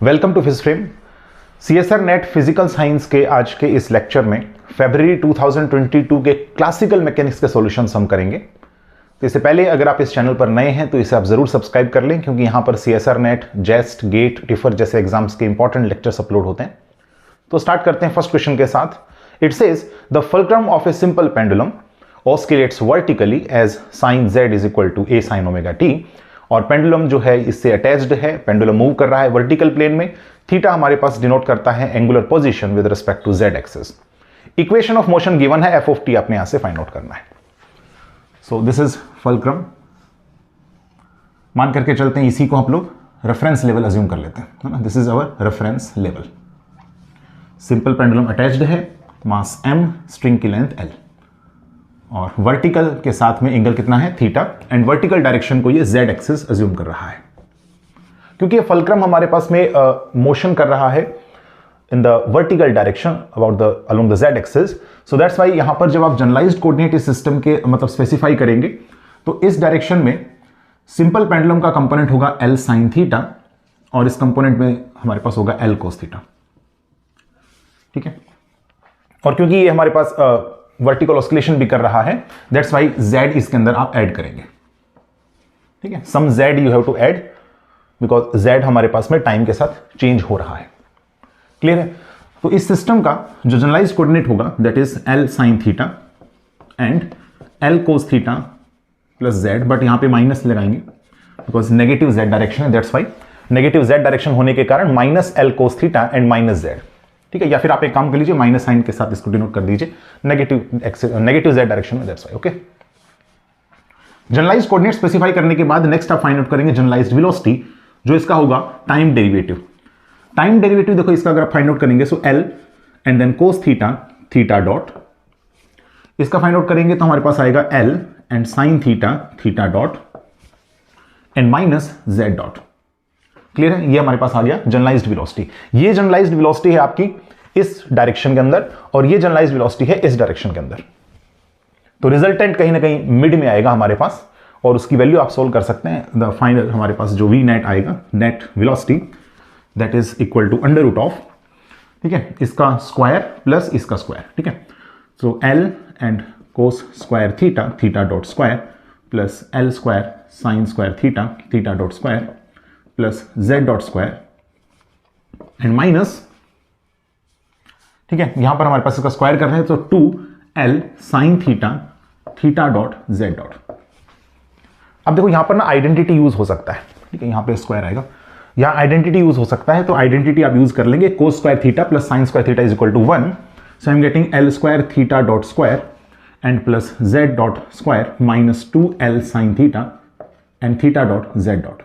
Welcome to physics frame. CSR net physical science के आज के इस लेक्चर में फरवरी 2022 के क्लासिकल मैकेनिक्स के सॉल्यूशंस हम करेंगे। तो इससे पहले अगर आप इस चैनल पर नए हैं तो इसे आप जरूर सब्सक्राइब कर लें, क्योंकि यहां पर सीएसआर नेट, जेस्ट, गेट, टिफर जैसे एग्जाम्स के इंपॉर्टेंट लेक्चर्स अपलोड होते हैं। तो स्टार्ट करते हैं फर्स्ट क्वेश्चन के साथ। It says the fulcrum of a simple pendulum oscillates vertically as sine z is equal to a sin omega t। और पेंडुलम जो है इससे अटैच्ड है, पेंडुलम मूव कर रहा है वर्टिकल प्लेन में। थीटा हमारे पास डिनोट करता है angular position with respect to z axis. Equation of motion given है, f ऑफ t आपने यहां से फाइंड आउट करना है। So this is fulcrum. मान करके चलते हैं, इसी को हम लोग रेफरेंस लेवल अज्यूम कर लेते हैं, है ना। This is our reference level. Simple pendulum attached है, मास m, स्ट्रिंग की लेंथ l, और वर्टिकल के साथ में एंगल कितना है, थीटा। एंड वर्टिकल डायरेक्शन को ये z एक्सिस अज्यूम कर रहा है, क्योंकि ये फुलक्रम हमारे पास में मोशन कर रहा है in the vertical direction along the z axis. So that's why यहां पर जब आप जनरलाइज्ड कोऑर्डिनेट सिस्टम के मतलब स्पेसिफाई करेंगे तो इस डायरेक्शन में सिंपल पेंडुलम का कंपोनेंट होगा l sin थीटा, और इस कंपोनेंट में हमारे पास होगा l cos थीटा। ठीक है, और क्योंकि ये हमारे पास वर्टिकल ऑस्किलेशन भी कर रहा है, दैट्स वाई z इसके अंदर आप ऐड करेंगे। ठीक है, some z you have to add because z हमारे पास में टाइम के साथ चेंज हो रहा है। क्लियर है। तो इस सिस्टम का जो जनरलाइज्ड कोऑर्डिनेट होगा that is l sin theta and l cos theta plus z, but यहां पे माइनस लगाएंगे बिकॉज नेगेटिव z डायरेक्शन है। That's why negative z direction होने के कारण minus l cos theta and minus z। ठीक है, या फिर आप एक काम कर लीजिए, माइनस साइन के साथ इसको डिनोट कर दीजिए नेगेटिव z डायरेक्शन में। That's why. Okay, generalized coordinate specify करने के बाद नेक्स्ट आप फाइंड आउट करेंगे जनरलाइज्ड वेलोसिटी, जो इसका होगा टाइम डेरिवेटिव। टाइम डेरिवेटिव देखो इसका अगर आप फाइंड आउट करेंगे so l and then cos theta, theta dot. इसका फाइंड आउट करेंगे तो हमारे पास आएगा l and sin theta, theta dot and minus z dot. Clear है, ये हमारे पास आ गया जनरलाइज्ड वेलोसिटी। ये जनरलाइज्ड वेलोसिटी है आपकी इस डायरेक्शन के अंदर, और ये जनरलाइज्ड वेलोसिटी है इस डायरेक्शन के अंदर। तो रिजल्टेंट कहीं ना कहीं मिड में आएगा हमारे पास, और उसकी वैल्यू आप सोल्व कर सकते हैं। द फाइनल हमारे पास जो v नेट आएगा, net velocity, that is equal to under root of, ठीक है, इसका स्क्वायर प्लस इसका स्क्वायर। ठीक है, so l and cos square theta, theta dot square plus l square sine square theta, theta dot square plus z dot square and minus, ठीक है, यहां पर हमारे पास इसका स्क्वायर कर रहे हैं तो 2l sine theta, theta dot z dot. अब देखो यहां पर ना आइडेंटिटी यूज हो सकता है। ठीक है, यहां पे स्क्वायर आएगा, यहां आइडेंटिटी यूज हो सकता है, तो आइडेंटिटी आप यूज कर लेंगे। cos square theta plus sine square theta is equal to 1, so I am getting l square theta dot square and plus z dot square minus 2l sine theta and theta dot z dot.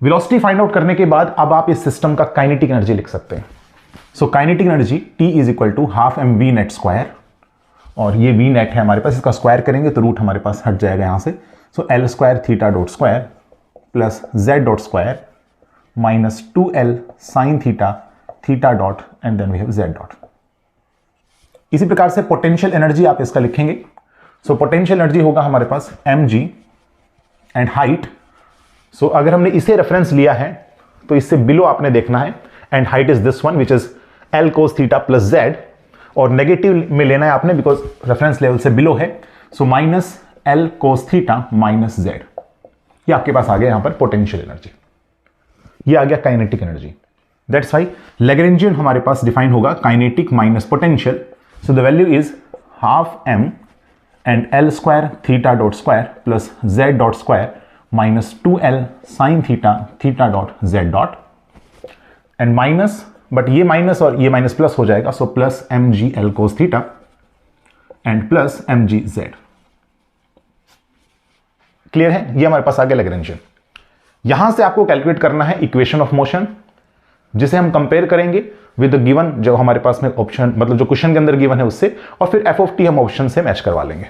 Velocity find out करने के बाद अब आप इस system का kinetic energy लिख सकते हैं। So kinetic energy T is equal to half m v net square, और ये वी नेट है हमारे पास, इसका स्क्वायर करेंगे तो रूट हमारे पास हट जाएगा यहां से। So l square theta dot square plus z dot square minus 2l sine theta, theta dot and then we have z dot. इसी प्रकार से पोटेंशियल एनर्जी आप इसका लिखेंगे। सो पोटेंशियल एनर्जी होगा हमारे पास mg एंड हाइट। सो अगर हमने इसे रेफरेंस लिया है तो इससे बिलो आपने देखना है, and height is this one which is l cos theta plus z, और नेगेटिव में लेना है आपने बिकॉज रेफरेंस लेवल से बिलो है। So minus l cos theta minus z, ये आपके पास आ गया यहां पर पोटेंशियल एनर्जी। ये आ गया kinetic energy. That's why Lagrangian हमारे पास डिफाइन होगा kinetic minus potential. So the value is half m and l square theta dot square plus z dot square minus 2l sine theta, theta dot z dot and minus, but ये minus और ये minus plus हो जाएगा, so plus mg l cos theta and plus mg z। Clear है, ये हमारे पास आ गया लैग्रेंजियन। यहां से आपको कैलकुलेट करना है इक्वेशन ऑफ मोशन, जिसे हम कंपेयर करेंगे विद गिवन जो हमारे पास में ऑप्शन, मतलब जो क्वेश्चन के अंदर गिवन है उससे, और फिर f ऑफ t हम ऑप्शन से मैच करवा लेंगे।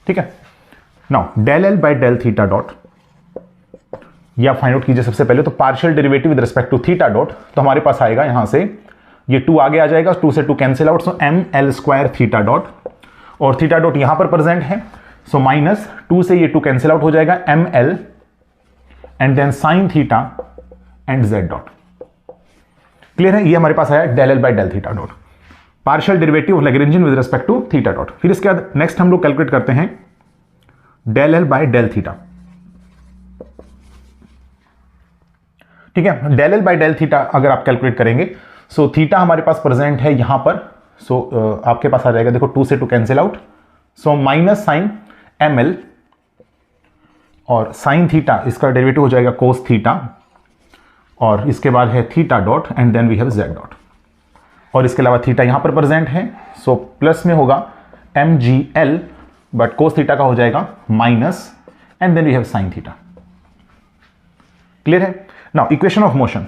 ठीक है, now del l by del theta dot, ये आप फाइंड आउट कीजिए सबसे पहले। तो partial derivative with respect to theta dot, तो हमारे पास आएगा यहां से ये 2 आगे आ जाएगा, 2 से 2 cancel out, so m l square theta dot, और थीटा डॉट यहां पर प्रेजेंट है, सो माइनस 2 से ये 2 कैंसिल आउट हो जाएगा, m l and then sine theta and z dot. Clear है? ये हमारे पास आया del L by del theta dot, partial derivative of Lagrangian with respect to theta dot. फिर इसके बाद नेक्स्ट हम लोग कैलकुलेट करते हैं del L by del theta. ठीक है, del L by del theta अगर आप कैलकुलेट करेंगे, सो थीटा हमारे पास प्रेजेंट है यहां पर, सो आपके पास आ जाएगा, देखो 2 से 2 cancel out, so minus sine ml और साइन थीटा, इसका डेरिवेटिव हो जाएगा कोस थीटा, और इसके बाद है theta dot and then we have z dot, और इसके अलावा थीटा यहां पर प्रेजेंट है, सो प्लस में होगा mgl, बट कोस थीटा का हो जाएगा minus and then we have sine theta. Clear है? Now equation of motion,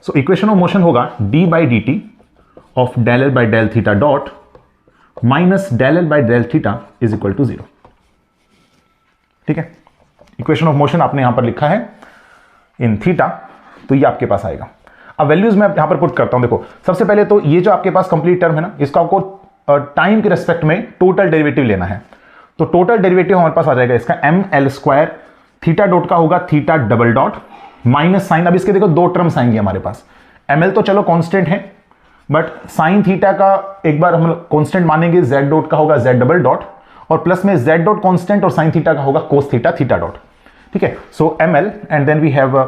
so equation of motion होगा d by d t of del L by del theta dot minus del L by del theta is equal to 0। ठीक है, equation of motion आपने यहां पर लिखा है इन theta, तो ये आपके पास आएगा। अब वैल्यूज मैं यहां पर पुट करता हूं। देखो सबसे पहले तो ये जो आपके पास कंप्लीट टर्म है ना, इसका आपको टाइम के रेस्पेक्ट में टोटल डेरिवेटिव लेना है, तो टोटल डेरिवेटिव हमारे पास आ जाएगा इसका ml स्क्वायर, थीटा डॉट का होगा theta double dot minus sine, अब इसके देखो 2 टर्म्स आएंगे हमारे पास, ml तो चलो कांस्टेंट है, बट साइन थीटा का एक बार हम कांस्टेंट मानेंगे, z डॉट का होगा z डबल डॉट, और प्लस में z डॉट कांस्टेंट और साइन थीटा का होगा कोस थीटा थीटा डॉट। ठीक है, so ml and then we have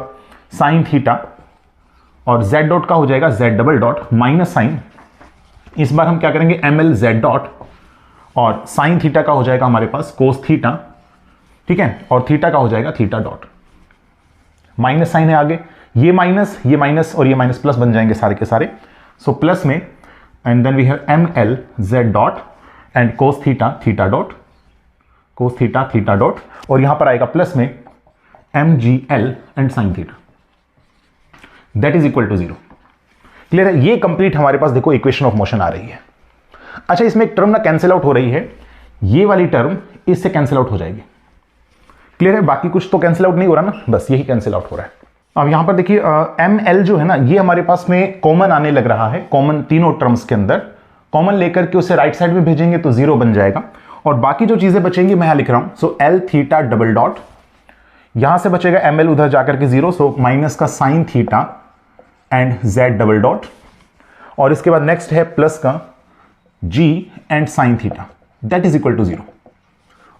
sine theta, और z डॉट का हो जाएगा z double dot minus sine, इस बार हम क्या करेंगे ml z डॉट, और साइन थीटा का हो जाएगा हमारे पास कोस थीटा। ठीक है, और थीटा का हो जाएगा थीटा डॉट, माइनस साइन है आगे, ये माइनस और ये माइनस प्लस बन जाएंगे सारे के सारे, सो प्लस में and then we have ml z dot and cos theta theta dot, cos theta theta dot, और यहां पर आएगा प्लस में mgl and sine theta, that is equal to 0। Clear है? ये कंप्लीट हमारे पास देखो इक्वेशन ऑफ मोशन आ रही है। अच्छा, इसमें एक टर्म ना कैंसिल आउट हो रही है, ये वाली टर्म इससे कैंसिल आउट हो जाएगी। क्लियर है? बाकी कुछ तो कैंसिल आउट नहीं हो रहा ना, बस यही कैंसिल आउट हो रहा है। अब यहां पर देखिए ml जो है ना, ये हमारे पास में कॉमन आने लग रहा है, कॉमन तीनों टर्म्स के अंदर कॉमन लेकर के उसे राइट साइड में भेजेंगे तो 0 बन जाएगा, और बाकी जो चीजें बचेंगी मैं यहां लिख रहा हूं, so l theta double dot, यहां से बचेगा ml उधर जाकर के 0, सो माइनस का sine theta and z double dot, और इसके बाद नेक्स्ट है प्लस का g and sine theta, that is equal to 0,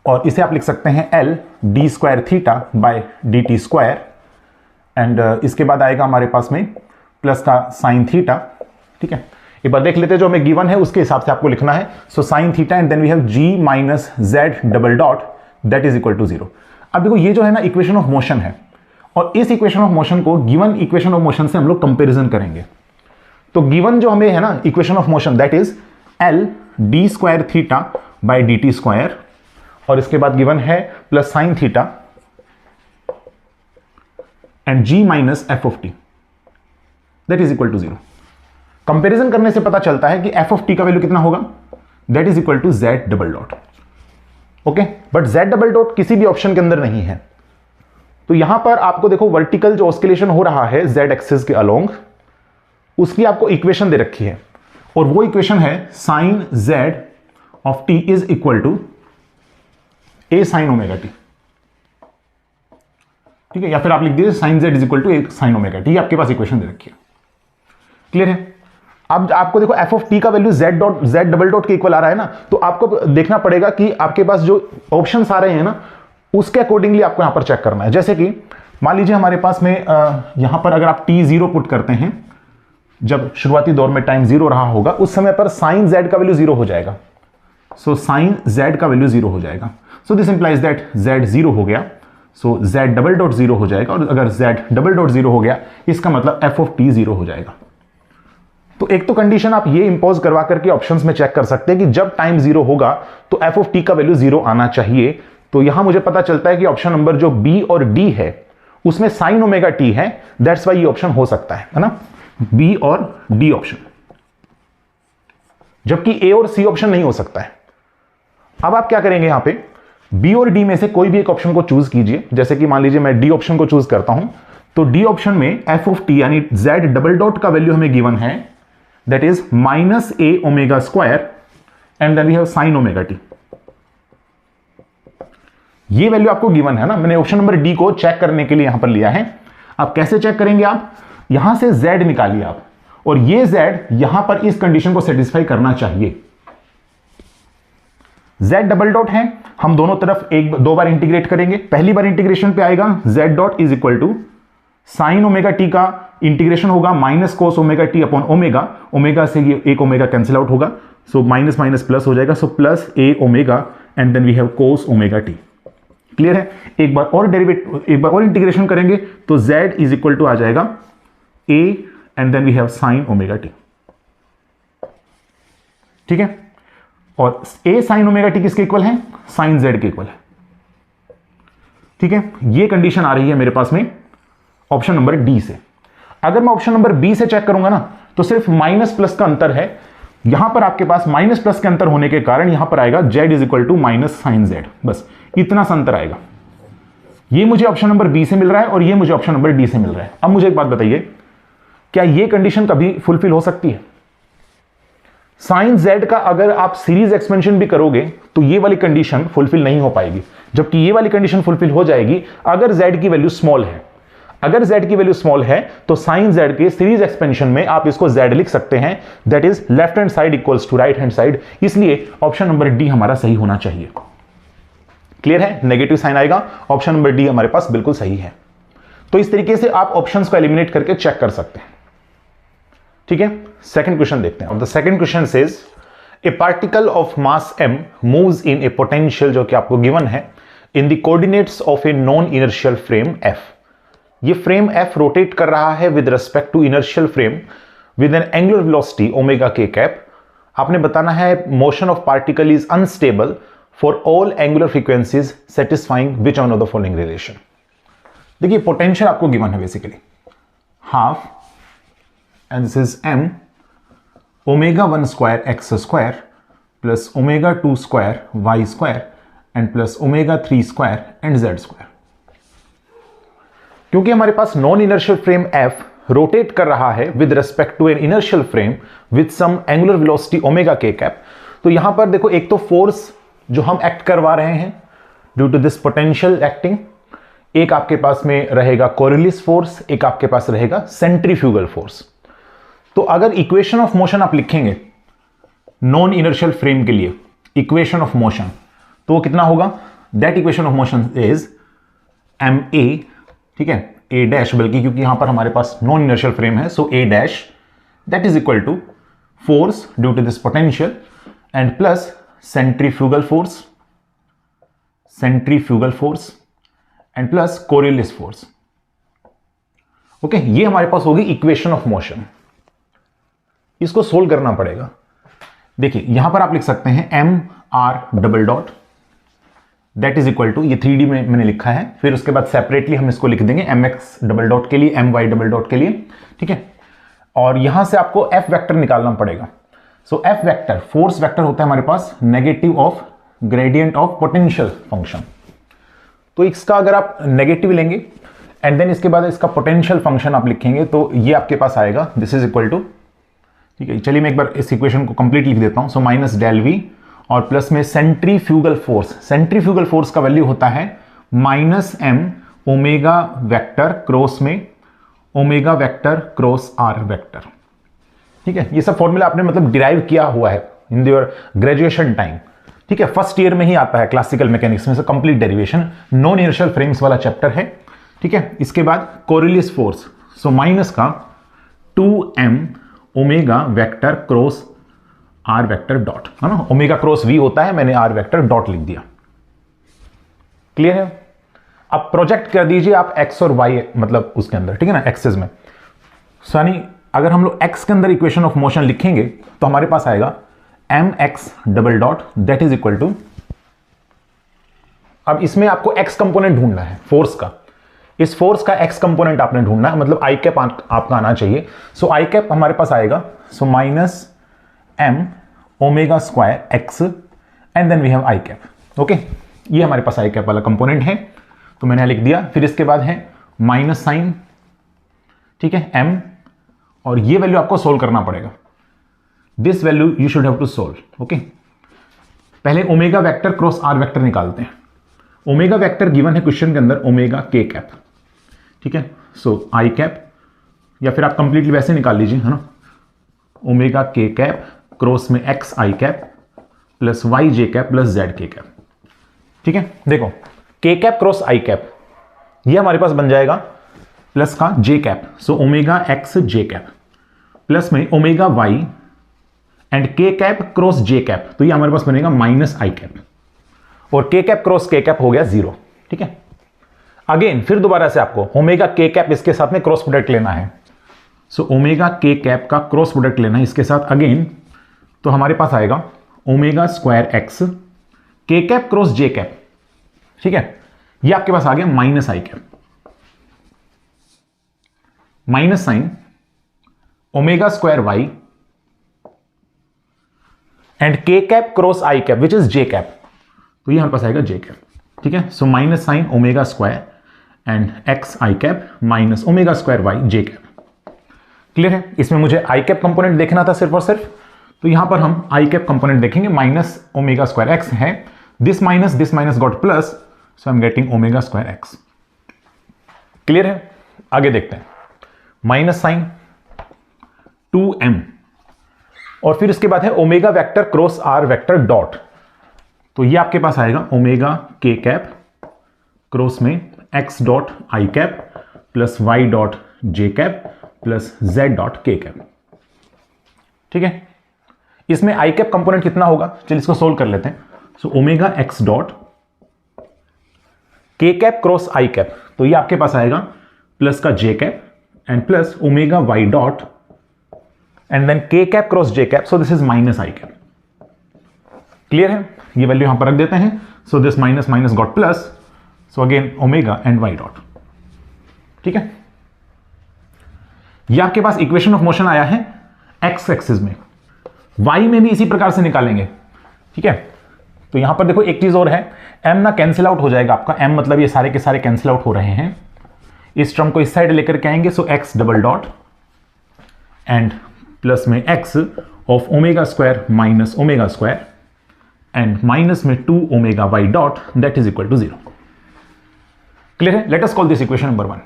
और इसे आप लिख सकते हैं l d square theta by d t square, and इसके बाद आएगा हमारे पास में प्लस का साइन थीटा। ठीक है, एक बार देख लेते हैं जो हमें गिवन है उसके हिसाब से आपको लिखना है, so sine theta and then we have g minus z double dot that is equal to 0। अब देखो ये जो है ना इक्वेशन ऑफ मोशन है, और इस इक्वेशन ऑफ मोशन को गिवन इक्वेशन ऑफ मोशन से हम लोग कंपैरिजन करेंगे। तो गिवन जो हमें है ना equation of motion, that is l d square theta by d t square, और इसके बाद गिवन है plus sine theta and g minus f of t that is equal to 0। Comparison करने से पता चलता है कि f ऑफ t का वैल्यू कितना होगा, that is equal to z double dot. Okay, but z double dot किसी भी ऑप्शन के अंदर नहीं है, तो यहां पर आपको देखो वर्टिकल जो ऑस्किलेशन हो रहा है z एक्सिस के अलोंग, उसकी आपको इक्वेशन दे रखी है, और वो इक्वेशन है sine z of t is equal to a sign omega t। ठीक है, या फिर आप लिख दीजिए sine z is equal to a sign omega t, आपके पास इक्वेशन दे रखी है। क्लियर है? अब आपको देखो f ऑफ t का वैल्यू z डबल डॉट के इक्वल आ रहा है ना, तो आपको देखना पड़ेगा कि आपके पास जो ऑप्शंस आ रहे हैं ना, उसके अकॉर्डिंगली आपको यहां पर चेक करना है। जैसे कि मान लीजिए हमारे पास में यहां पर अगर आप t0 पुट करते हैं, जब शुरुआती दौर में टाइम 0 रहा होगा, उस समय पर साइन z का वैल्यू 0 हो जाएगा, सो साइन z का वैल्यू 0 हो जाएगा, सो दिस इंप्लाइज दैट z 0 हो गया, सो z डबल डॉट 0 हो जाएगा, और अगर z डबल डॉट 0 हो गया इसका मतलब f ऑफ t 0 हो जाएगा। तो एक तो कंडीशन आप ये इंपोज करवा करके ऑप्शंस में चेक कर सकते हैं कि जब टाइम 0 होगा तो f ऑफ t का वैल्यू 0 आना चाहिए। तो यहां मुझे पता चलता है कि ऑप्शन नंबर जो b और d है उसमें साइन ओमेगा t है, दैट्स वाई ये ऑप्शन हो सकता है ना, b और d ऑप्शन, जबकि a और c ऑप्शन नहीं हो सकता है। अब आप क्या करेंगे, यहां पे b और d में से कोई भी एक ऑप्शन को चूज कीजिए। जैसे कि मान लीजिए मैं d ऑप्शन को चूज करता हूं, तो d ऑप्शन में f ऑफ t यानी z डबल डॉट का वैल्यू हमें गिवन है, that is minus a omega square and then we have sine omega t। ये वैल्यू आपको गिवन है ना, मैंने ऑप्शन नंबर डी को चेक करने के लिए यहां पर लिया है। अब कैसे चेक करेंगे आप, यहां से z निकालिए आप, और ये z यहां पर इस कंडीशन को सेटिस्फाई करना चाहिए। z डबल डॉट है, हम दोनों तरफ एक दो बार इंटीग्रेट करेंगे। पहली बार इंटीग्रेशन पे आएगा z dot is equal to sine omega t का इंटीग्रेशन होगा minus cos omega t upon omega, omega से ये एक ओमेगा कैंसिल आउट होगा, सो माइनस माइनस प्लस हो जाएगा, so plus a omega and then we have cos omega t. Clear है? एक बार और इंटीग्रेशन करेंगे तो z इज इक्वल टू आ जाएगा a and then we have sine omega t. ठीक है, और a साइन ओमेगा टी किसके इक्वल है? साइन z के इक्वल है। ठीक है, ये कंडीशन आ रही है मेरे पास में ऑप्शन नंबर डी से। अगर मैं ऑप्शन नंबर बी से चेक करूंगा ना, तो सिर्फ माइनस प्लस का अंतर है, यहां पर आपके पास माइनस प्लस के अंतर होने के कारण यहां पर आएगा z is equal to minus sine z, बस इतना सा अंतर आएगा। ये मुझे ऑप्शन नंबर बी से मिल रहा है और ये मुझे ऑप्शन नंबर डी से मिल रहा है। अब मुझे एक बात बताइए, क्या ये कंडीशन कभी फुलफिल हो सकती है? साइन z का अगर आप सीरीज एक्सपेंशन भी करोगे तो ये वाली कंडीशन फुलफिल नहीं हो पाएगी, जबकि ये वाली कंडीशन फुलफिल हो जाएगी अगर z की वैल्यू स्मॉल है। अगर z की वैल्यू स्मॉल है तो साइन z के सीरीज एक्सपेंशन में आप इसको z लिख सकते हैं, that is left hand side equals to right hand side, इसलिए ऑप्शन नंबर डी हमारा सही होना चाहिए। क्लियर है? नेगेटिव साइन आएगा, ऑप्शन नंबर डी हमारे पास बिल्कुल सही है। तो इस तरीके से आप ऑप्शंस को एलिमिनेट करके चेक कर सकते हैं। ठीक है, सेकंड क्वेश्चन देखते हैं। The second question says a particle of mass m moves in a potential, जो कि आपको गिवन है, in the coordinates of a non inertial frame f। ये फ्रेम f रोटेट कर रहा है with respect to inertial frame with an angular velocity omega k cap. आपने बताना है motion of particle is unstable for all angular frequencies satisfying which one of the following relation. देखिए potential आपको given है basically half and this is m omega 1 square x square plus omega 2 square y square and plus omega 3 square and z square। क्योंकि हमारे पास non inertial frame f rotate कर रहा है with respect to an inertial frame with some angular velocity omega k cap, तो यहां पर देखो एक तो फोर्स जो हम एक्ट करवा रहे हैं due to this potential acting, एक आपके पास में रहेगा कोरियोलिस फोर्स, एक आपके पास रहेगा सेंट्रीफ्यूगल फोर्स। तो अगर इक्वेशन ऑफ मोशन आप लिखेंगे नॉन इनर्शियल फ्रेम के लिए, इक्वेशन ऑफ मोशन, तो वो कितना होगा? That equation of motion is m a, ठीक है, ए डैश, बल्कि क्योंकि यहां पर हमारे पास नॉन इनर्शियल फ्रेम है, so a dash that is equal to force due to this potential and plus centrifugal force and plus Coriolis force. Okay, ये हमारे पास होगी इक्वेशन ऑफ मोशन। इसको सोल्व करना पड़ेगा। देखिए यहां पर आप लिख सकते हैं M R double dot that is equal to, ये 3D में मैंने लिखा है, फिर उसके बाद सेपरेटली हम इसको लिख देंगे एम एक्स डबल डॉट के लिए, एम वाई डबल डॉट के लिए। ठीक है, और यहां से आपको एफ वेक्टर निकालना पड़ेगा। So F vector force vector होता है हमारे पास negative of gradient of potential function. तो इसका अगर आप नेगेटिव लेंगे एंड देन इसके बाद इसका पोटेंशियल फंक्शन आप लिखेंगे तो ये आपके पास आएगा, दिस इज इक्वल टू, ठीक है, चलिए मैं एक बार इस इक्वेशन को कंप्लीट लिख देता हूं। सो माइनस डेल वी और प्लस में सेंट्रीफ्यूगल फोर्स, सेंट्रीफ्यूगल फोर्स का वैल्यू होता है minus M omega vector cross में omega vector cross are vector. ठीक है, ये सब फॉर्मूला आपने मतलब डिराइव किया हुआ है इन योर ग्रेजुएशन टाइम। ठीक है, फर्स्ट ईयर में ही आता है क्लासिकल मैकेनिक्स में से complete derivation, non inertial frames वाला चैप्टर है। ठीक है, इसके बाद कोरियोलिस फोर्स, सो माइनस का 2m omega vector cross are vector dot, है ना, ओमेगा क्रॉस वी होता है, मैंने आर वेक्टर डॉट लिख दिया। क्लियर है? अब प्रोजेक्ट कर दीजिए आप एक्स और वाई मतलब उसके अंदर, ठीक है ना, एक्सेस में। यानी अगर हम लोग एक्स के अंदर इक्वेशन ऑफ मोशन लिखेंगे तो हमारे पास आएगा m x double dot that is equal to, अब इसमें आपको एक्स कंपोनेंट ढूंढना है फोर्स का, इस फोर्स का एक्स कंपोनेंट आपने ढूंढना है, मतलब आई कैप आपका आना चाहिए। सो आई कैप हमारे पास आएगा, so minus M omega square x and then we have i cap. Okay, ये हमारे पास आई कैप वाला कंपोनेंट है, तो मैंने लिख दिया। फिर इसके बाद है माइनस साइन, ठीक है, एम, और ये वैल्यू आपको सोल्व करना पड़ेगा। This value you should have to solve. Okay, पहले omega vector cross are vector निकालते हैं। ओमेगा वेक्टर गिवन है क्वेश्चन के अंदर ओमेगा के कैप। ठीक है, सो आई कैप, या फिर आप कंप्लीटली वैसे निकाल लीजिए, है ना, ओमेगा के कैप क्रॉस में एक्स आई cap plus Y J cap plus Z के कैप। ठीक है, देखो के कैप क्रॉस आई कैप ये हमारे पास बन जाएगा प्लस का जे कैप, सो ओमेगा एक्स जे कैप प्लस में omega Y and K cap cross J cap, तो ये हमारे पास बनेगा माइनस आई कैप, और के कैप क्रॉस के कैप हो गया 0। ठीक है, अगेन फिर दोबारा से आपको ओमेगा के कैप इसके साथ में क्रॉस प्रोडक्ट लेना है, सो ओमेगा के कैप का क्रॉस प्रोडक्ट लेना है इसके साथ अगेन, तो हमारे पास आएगा omega square X K cap cross J cap. ठीक है, ये आपके पास आ गया minus I cap, minus sine omega square Y and K cap cross I cap which is J cap, तो ये हमारे पास आएगा जे कैप। ठीक है, so minus sine omega square and X I cap minus omega square Y J cap. Clear है, इसमें मुझे आई कैप कंपोनेंट देखना था सिर्फ और सिर्फ, तो यहां पर हम आई कैप कंपोनेंट देखेंगे, माइनस ओमेगा स्क्वायर एक्स है, this minus got plus, so I am getting omega square x. Clear है, आगे देखते हैं, माइनस साइन 2m और फिर इसके बाद है omega vector cross are vector dot, तो ये आपके पास आएगा ओमेगा के कैप क्रॉस में x dot i cap plus y dot j cap plus z dot के कैप। ठीक है, इसमें आई कैप कंपोनेंट कितना होगा, चलिए इसको सोल्व कर लेते हैं। सो ओमेगा एक्स डॉट के कैप क्रॉस आई कैप, तो ये आपके पास आएगा प्लस का J cap and plus omega Y dot and then K cap cross J cap, so this is minus I cap. Clear है, ये वैल्यू यहां पर रख देते हैं, so this minus got plus, so again omega and Y dot. ठीक है, ये आपके पास इक्वेशन ऑफ मोशन आया है एक्स एक्सिस में, वाई में भी इसी प्रकार से निकालेंगे। ठीक है, तो यहां पर देखो एक चीज और है, m ना कैंसिल आउट हो जाएगा आपका, m मतलब ये सारे के सारे कैंसिल आउट हो रहे हैं, इस टर्म को इस साइड लेकर के आएंगे, so x double dot and plus में x of omega square minus omega square and minus में 2 omega Y dot that is equal to 0। Clear है, let us call this equation number 1।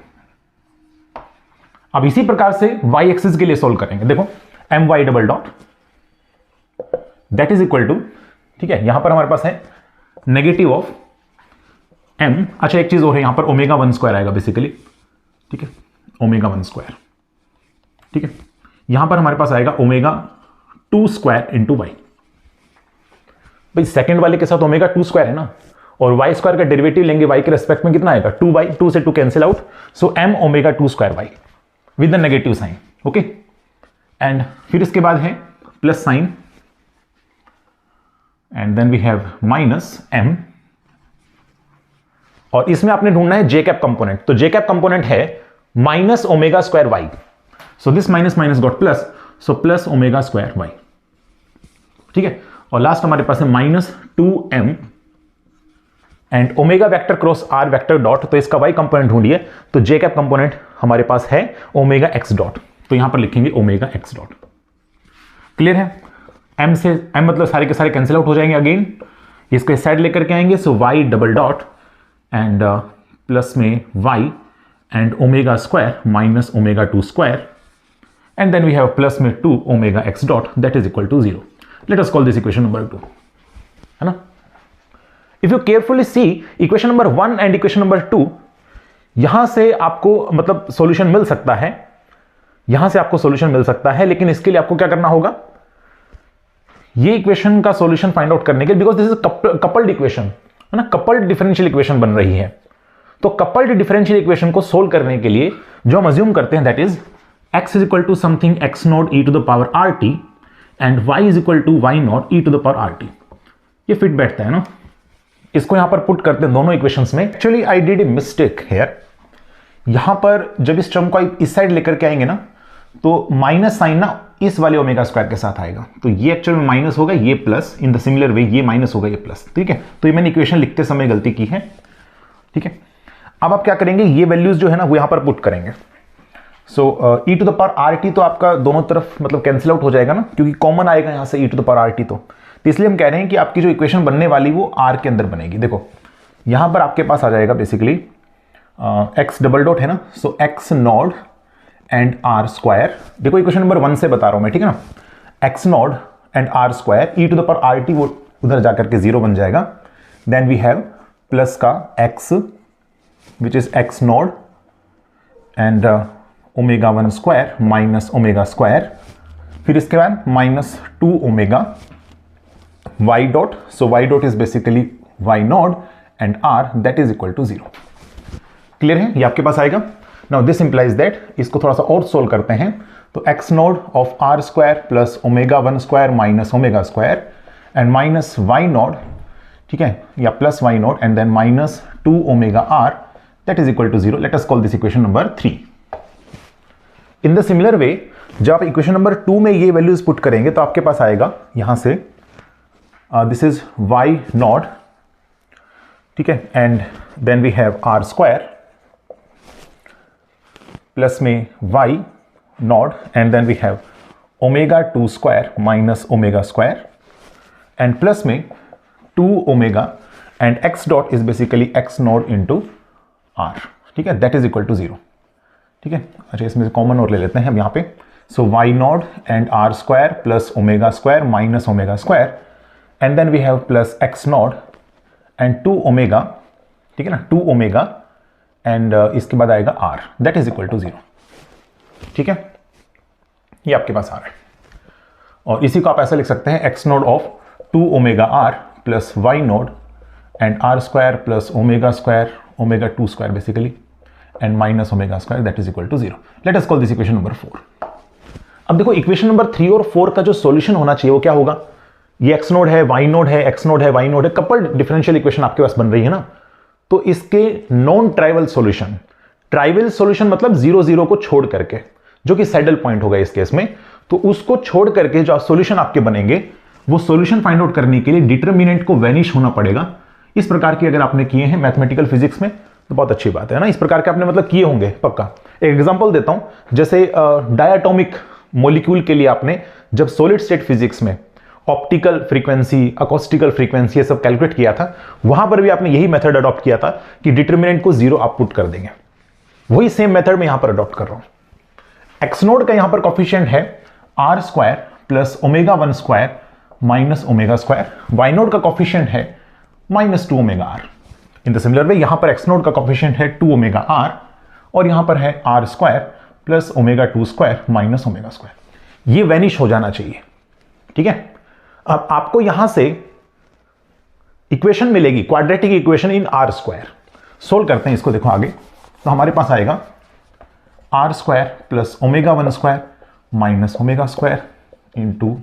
अब इसी प्रकार से y एक्सिस के लिए solve करेंगे, देखो m y double dot that is equal to, ठीक है, यहां पर हमारे पास है नेगेटिव ऑफ m, अच्छा एक चीज और है, यहां पर ओमेगा 1 स्क्वायर आएगा बेसिकली। ठीक है, ओमेगा 1 स्क्वायर। ठीक है, यहां पर हमारे पास आएगा ओमेगा 2 स्क्वायर इंटू वाई, भाई सेकंड वाले के साथ ओमेगा 2 स्क्वायर है ना, और वाई स्क्वायर का डेरिवेटिव लेंगे वाई के रेस्पेक्ट में, कितना आएगा 2 बाई 2 से 2 cancel out, so m omega 2 square y with the negative sign. Okay, and फिर इसके बाद है plus sign and then we have minus m, और इसमें आपने ढूंढना है जे कैप कंपोनेंट, तो जे कैप कंपोनेंट है minus omega square y, so this minus got plus, so plus omega square y. ठीक है, और लास्ट हमारे पास है minus 2m and omega vector cross are vector dot, तो इसका वाई कंपोनेंट ढूंढिए, तो जे कैप कंपोनेंट हमारे पास है ओमेगा एक्स डॉट, तो यहां पर लिखेंगे ओमेगा एक्स डॉट। क्लियर है, m से m मतलब सारे के सारे कैंसिल आउट हो जाएंगे, अगेन इसको इस साइड लेकर के आएंगे, so Y double dot and plus में y and omega square minus omega 2 square and then we have plus में 2 omega X dot that is equal to 0। Let us call this equation number 2, है ना। If you carefully see equation number 1 and equation number 2, यहां से आपको मतलब solution मिल सकता है, यहां से आपको सॉल्यूशन मिल सकता है, लेकिन इसके लिए आपको क्या करना होगा, ये इक्वेशन का सॉल्यूशन फाइंड आउट करने के लिए, because this is coupled equation, है ना, कपल्ड डिफरेंशियल इक्वेशन बन रही है, तो कपल्ड डिफरेंशियल इक्वेशन को सोल्व करने के लिए जो हम अज्यूम करते हैं that is x is equal to something x naught e to the power rt and y is equal to y naught e to the power rt। ये fit बैठता है ना, इसको यहां पर पुट करते हैं दोनों इक्वेशंस में। Actually I did a mistake here, यहां पर जब इस टर्म को इस साइड लेकर के आएंगे ना, तो माइनस साइन ना इस वाले ओमेगा स्क्वायर के साथ आएगा, तो ये एक्चुअल में माइनस होगा, ये प्लस, इन द सिमिलर वे ये माइनस होगा, ये प्लस। ठीक है, तो ये मैंने इक्वेशन लिखते समय गलती की है। ठीक है, अब आप क्या करेंगे, ये वैल्यूज जो है ना वो यहां पर पुट करेंगे, so e to the power rt तो आपका दोनों तरफ मतलब कैंसिल आउट हो जाएगा ना, क्योंकि कॉमन आएगा यहां से e to the power rt, तो इसलिए हम कह रहे हैं कि आपकी जो इक्वेशन बनने वाली वो r के अंदर बनेगी। देखो यहां पर आपके पास आ जाएगा बेसिकली एक्स डबल डॉट है ना, so X nought and are square, देखो इक्वेशन नंबर 1 से बता रहा हूं मैं, ठीक है ना, X nought and are square E to the power R T, वो उधर जाकर के 0 बन जाएगा। देन वी हैव प्लस का X which is X nought and omega 1 square minus omega square, फिर इसके बाद minus 2 omega Y dot, so Y dot is basically Y naught and r that is equal to 0। Clear है, ये आपके पास आएगा। Now this implies that, इसको थोड़ा सा और सोल्व करते हैं, तो x naught of r square plus omega 1 square minus omega square and minus y naught, ठीक है, या plus y naught and then minus 2 omega r that is equal to 0। Let us call this equation number 3। In the similar way जब आप equation number 2 में ये values put करेंगे तो आपके पास आएगा यहां से दिस इज वाई नॉट, ठीक है, and then we have R square plus में Y not and then we have omega 2 square minus omega square and plus में 2 omega and X dot is basically X nought into R, ठीक है, that is equal to 0। ठीक है, अच्छा इसमें से common और ले लेते हैं हम यहाँ पे, so Y not and are square plus omega square minus omega square and then we have plus X nought and 2 omega, ठीक है ना, 2 ओमेगा एंड इसके बाद आएगा R that is equal to 0। ठीक है, ये आपके पास आ रहा है और इसी को आप ऐसा लिख सकते हैं x naught of 2 omega r plus y not and are square plus omega square omega 2 square basically and minus omega square that is equal to 0। Let us call this equation number 4। अब देखो equation number 3 और 4 का जो solution होना चाहिए वो क्या होगा, ये एक्स नोड है, वाई नोड है, एक्स नोड है, वाई नोड है, कपल्ड डिफरेंशियल इक्वेशन आपके पास बन रही है ना, तो इसके non trivial solution, trivial solution मतलब 0 0 को छोड़ करके, जो कि सैडल पॉइंट होगा इस केस में, तो उसको छोड़ करके जो सॉल्यूशन आपके बनेंगे वो सॉल्यूशन फाइंड आउट करने के लिए डिटर्मिनेंट को वैनिश होना पड़ेगा। इस प्रकार की अगर आपने किए हैं मैथमेटिकल फिजिक्स में तो बहुत अच्छी बात है ना, इस प्रकार के आपने मतलब किए होंगे पक्का। एक एग्जांपल देता हूं, जैसे डायटोमिक मॉलिक्यूल के लिए आपने जब सॉलिड स्टेट फिजिक्स में ऑप्टिकल फ्रीक्वेंसी, अकोस्टिकल फ्रीक्वेंसी ये सब कैलकुलेट किया था, वहां पर भी आपने यही मेथड अडॉप्ट किया था कि डिटर्मिनेंट को 0 आप पुट कर देंगे। वही सेम मेथड मैं यहां पर अडॉप्ट कर रहा हूं। एक्स नोड का यहां पर कॉफिशिएंट है are square plus omega 1 square minus omega square, y naught का कॉफिशिएंट है minus 2 omega r. In the similar way यहां पर एक्स नोड का कॉफिशिएंट है 2 ओमेगा आर और यहां पर है are square plus omega 2 square minus omega square. ये वैनिश हो जाना चाहिए। ठीक है, अब आपको यहां से इक्वेशन मिलेगी quadratic equation in r square. Solve करते हैं इसको, देखो आगे, तो हमारे पास आएगा r square plus omega 1 square minus omega square into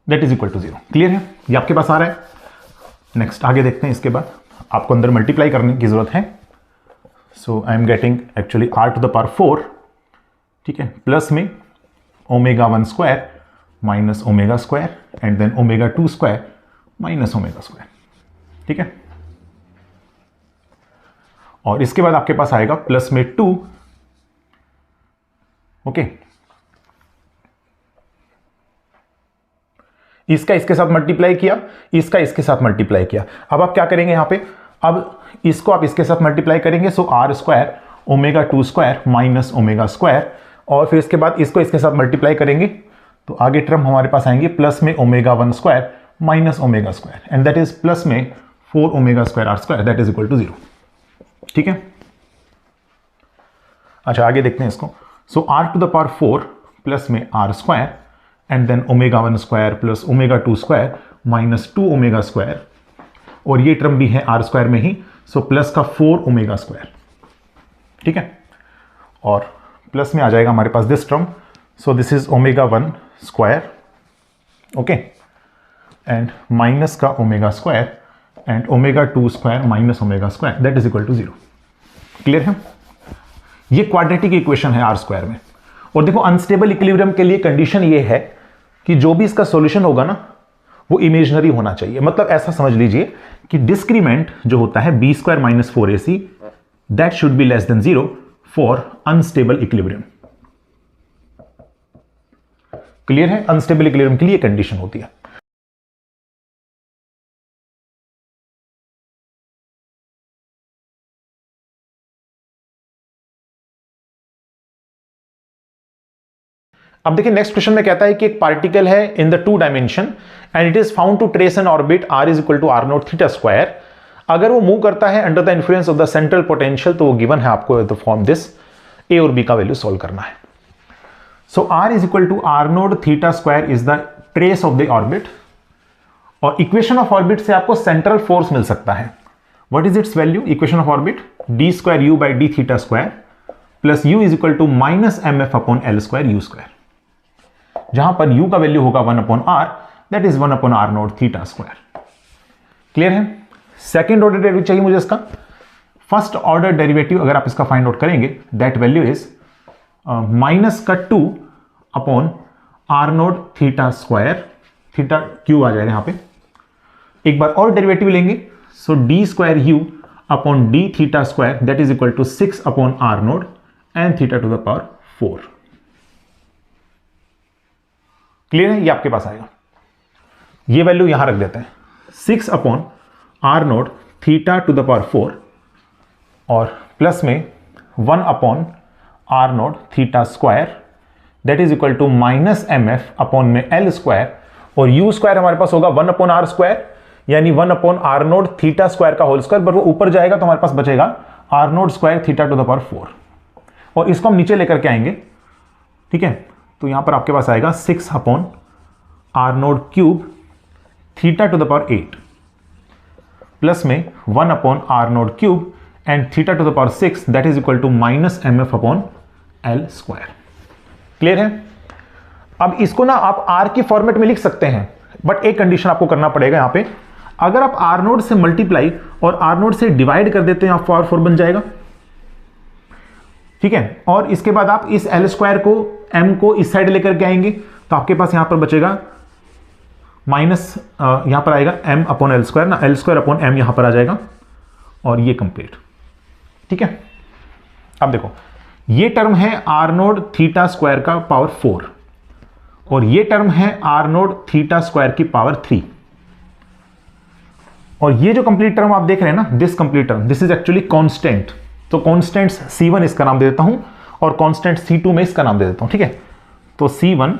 that is equal to 0। Clear है, ये आपके पास आ रहा है। नेक्स्ट आगे देखते हैं, इसके बाद आपको अंदर मल्टीप्लाई करने की जरूरत है। So I am getting actually R to the power 4, ठीक है, प्लस में omega 1 square minus omega square and then omega 2 square minus omega square. ठीक है, और इसके बाद आपके पास आएगा प्लस में 2, ओके, इसका इसके साथ मल्टीप्लाई किया, इसका इसके साथ मल्टीप्लाई किया। अब आप क्या करेंगे यहां पे, अब इसको आप इसके साथ मल्टीप्लाई करेंगे, so R square omega 2 square minus omega square, और फिर इसके बाद इसको इसके साथ मल्टीप्लाई करेंगे तो आगे टर्म हमारे पास आएंगे प्लस में omega 1 square minus omega square and that is plus में 4 omega square R square that is equal to 0। ठीक है, अच्छा आगे देखते हैं इसको। So R to the power 4 plus में R square and then omega 1 square plus omega 2 square minus 2 omega square, और ये टर्म भी है आर स्क्वायर में ही, सो प्लस का 4 ओमेगा स्क्वायर। ठीक है, और प्लस में आ जाएगा हमारे पास this term, so this is omega 1 square, okay, and minus का omega square and omega 2 square minus omega square that is equal to 0। Clear है, ये क्वाड्रेटिक इक्वेशन है आर स्क्वायर में। और देखो अनस्टेबल इक्विलिब्रियम के लिए कंडीशन ये है कि जो भी इसका सॉल्यूशन होगा ना वो इमेजिनरी होना चाहिए। मतलब ऐसा समझ लीजिए कि डिस्क्रीमेंट जो होता है b square minus 4ac that should be less than 0 for unstable equilibrium. Clear है, अनस्टेबल इक्विलिब्रियम के लिए कंडीशन होती है। अब देखिए नेक्स्ट क्वेश्चन में कहता है कि एक पार्टिकल है in the 2 dimension and it is found to trace an orbit r is equal to r not theta square. अगर वो मूव करता है under the influence of the central potential, तो वो गिवन है आपको द फॉर्म दिस, a और b का वैल्यू सॉल्व करना है। So r is equal to r not theta square is the trace of the orbit, और इक्वेशन ऑफ ऑर्बिट से आपको सेंट्रल फोर्स मिल सकता है। What is its value? Equation of orbit d square u by d theta square plus u is equal to minus mf upon l square u square, जहां पर u का value होगा 1 upon r, that is 1 upon r not theta square. Clear है? Second order derivative चाहिए मुझे इसका। First order derivative अगर आप इसका फाइंड आउट करेंगे, दैट वैल्यू इज माइनस का 2 upon r not theta square, theta cube आ जाएगा यहां पे। एक बार और डेरिवेटिव लेंगे, so d square u upon d theta square that is equal to 6 upon r nought and theta to the power 4। Clear है? ये आपके पास आएगा। ये वैल्यू यहां रख देते हैं, 6 upon r not theta to the power 4 और प्लस में 1 upon r not theta square that is equal to minus mf upon में l स्क्वायर, और u स्क्वायर हमारे पास होगा 1 अपॉन r स्क्वायर, यानी 1 upon r not theta square का whole square, पर वो ऊपर जाएगा तो हमारे पास बचेगा r naught square theta to the power 4, और इसको हम नीचे लेकर के आएंगे। ठीक है, तो यहां पर आपके पास आएगा 6 upon r naught cube theta to the power 8 plus में 1 upon r naught cube and theta to the power 6 that is equal to minus mf upon l square. Clear है? अब इसको ना आप r की फॉर्मेट में लिख सकते हैं, बट एक कंडीशन आपको करना पड़ेगा यहां पे। अगर आप r नोड से मल्टीप्लाई और r नोड से डिवाइड कर देते हैं, आप पावर 4 बन जाएगा। ठीक है, और इसके बाद आप इस l स्क्वायर को m को इस साइड लेकर के आएंगे, तो आपके पास यहां पर बचेगा माइनस, यहां पर आएगा m अपॉन l स्क्वायर ना, l स्क्वायर अपॉन m यहां पर आ जाएगा, और ये कंप्लीट। ठीक है, अब देखो ये टर्म है r नोड थीटा स्क्वायर का पावर 4 और ये टर्म है r नोड थीटा स्क्वायर की पावर 3, और ये जो कंप्लीट टर्म आप देख रहे हैं ना, this complete term, this is actually constant. तो कांस्टेंट C1 इसका नाम दे देता हूं और कांस्टेंट C2 में इसका नाम दे देता हूं। ठीक है, तो C1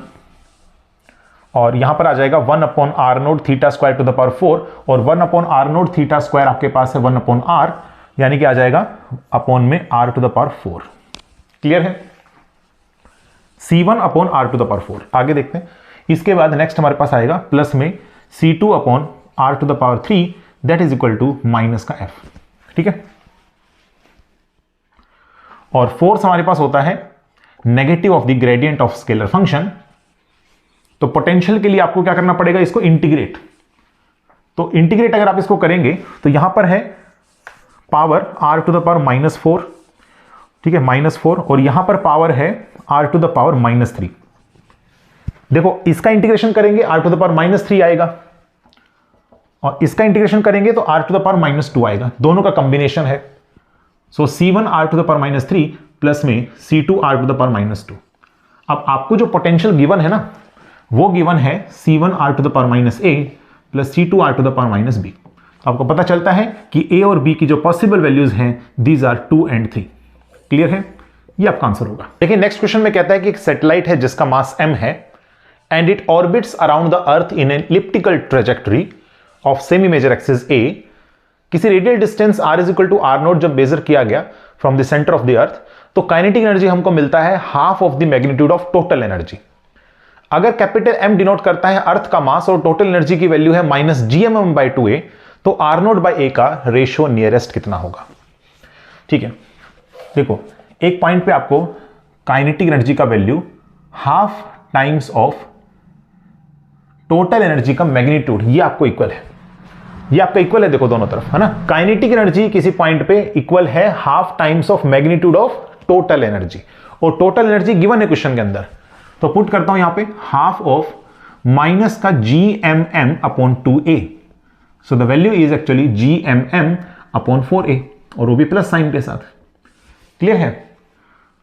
और यहां पर आ जाएगा 1 upon r naught theta square to the power 4, और 1 upon r naught theta square आपके पास है 1 अपॉन r, यानी कि आ जाएगा अपॉन में r to the power 4। Clear है? C1 upon r to the power 4। आगे देखते हैं, इसके बाद नेक्स्ट हमारे पास आएगा प्लस में C2 upon r to the power 3 that is equal to minus का f। ठीक है, और फोर्स हमारे पास होता है negative of the gradient of scalar function. तो पोटेंशियल के लिए आपको क्या करना पड़ेगा, इसको इंटीग्रेट। तो इंटीग्रेट अगर आप इसको करेंगे तो यहां पर है power r to the power -4, ठीक है, -4, और यहां पर पावर है r टू द पावर -3। देखो इसका इंटीग्रेशन करेंगे r टू द पावर -3 आएगा, और इसका इंटीग्रेशन करेंगे तो r टू द पावर -2 आएगा, दोनों का कॉम्बिनेशन है। So C1 r to the power -3 plus में C2 r to the power -2। अब आपको जो पोटेंशियल गिवन है ना, वो गिवन है C1 r to the power -a plus C2 r to the power -b। आपको पता चलता है कि a और b की जो पॉसिबल वैल्यूज हैं, दीज आर 2 and 3। क्लियर है? ये आपका आंसर होगा। देखिए नेक्स्ट क्वेश्चन में कहता है कि एक सैटेलाइट है जिसका मास m है and it orbits around the earth in an elliptical trajectory of semi major axis a। किसी radial distance r is equal to r naught जब मेजर किया गया from the centre of the earth, तो kinetic energy हमको मिलता है half of the magnitude of total energy. अगर capital M denote करता है अर्थ का मास और टोटल एनर्जी की वैल्यू है -gmm/2a, तो r नोट बाई a का रेशियो नियरेस्ट कितना होगा? ठीक है, देखो एक पॉइंट पे आपको काइनेटिक एनर्जी का value half times of total energy का मैग्नीट्यूड, ये आपको इक्वल है, ये आपका इक्वल है, देखो दोनों तरफ है ना। काइनेटिक एनर्जी किसी पॉइंट पे इक्वल है half times of magnitude of total energy, और टोटल एनर्जी गिवन है क्वेश्चन के अंदर। तो पुट करता हूं यहां पे हाफ ऑफ माइनस का gmm upon 2a, so the value is actually gmm upon 4a, और वो भी प्लस साइन के साथ। क्लियर है?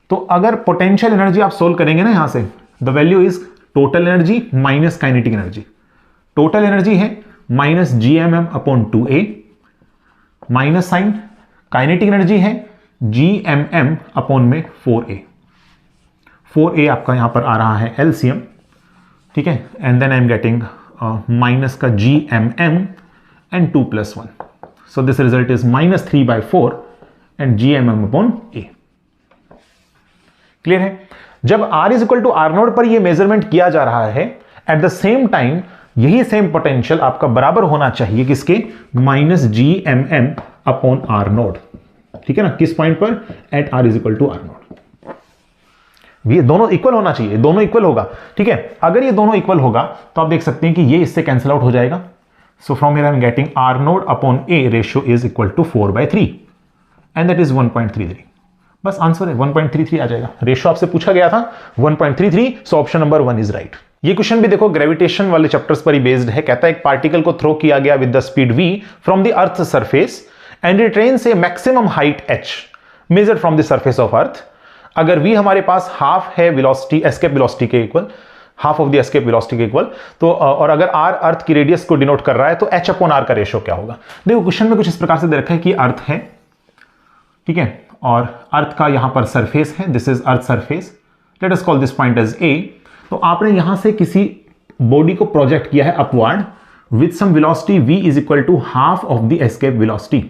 तो अगर पोटेंशियल एनर्जी आप सोल्व करेंगे ना यहां से, the value is total energy minus kinetic energy. Total energy है -gmm upon 2a minus sign, kinetic energy है gmm अपॉन में 4a। 4a आपका यहां पर आ रहा है एलसीएम, ठीक है, and then I am getting minus का GMM and 2 + 1, so this result is -3/4 and GMM/A। Clear है? जब R is equal to R naught पर यह मेजरमेंट किया जा रहा है, एट द सेम टाइम यही सेम पोटेंशियल आपका बराबर होना चाहिए किसके, -GMM/R नोड, ठीक है ना, किस पॉइंट पर, at R is equal to R naught. ये दोनों इक्वल होना चाहिए, दोनों इक्वल होगा, ठीक है। अगर ये दोनों इक्वल होगा तो आप देख सकते हैं कि ये इससे कैंसिल आउट हो जाएगा। So from here I am getting R naught upon A ratio is equal to 4/3 and that is 1.33। बस आंसर है 1.33 आ जाएगा। रेशियो आपसे पूछा गया था 1.33, सो ऑप्शन नंबर 1 इज राइट। ये क्वेश्चन भी देखो ग्रेविटेशन वाले चैप्टर्स पर ही बेस्ड है। कहता है एक पार्टिकल को थ्रो किया गया with the speed v from the earth surface and it attains A maximum height h measured from the surface of earth. अगर v हमारे पास हाफ है वेलोसिटी, एस्केप वेलोसिटी के equal, half of the escape velocity के equal, तो और अगर r अर्थ की radius को डिनोट कर रहा है तो h/r का रेशियो क्या होगा। देखो क्वेश्चन में कुछ इस प्रकार से दे रखा है कि अर्थ है, ठीक है, और अर्थ का यहां पर सरफेस है, this is earth surface, let us call this point as a। तो आपने यहां से किसी बॉडी को प्रोजेक्ट किया है upward with some velocity v is equal to half of the escape velocity.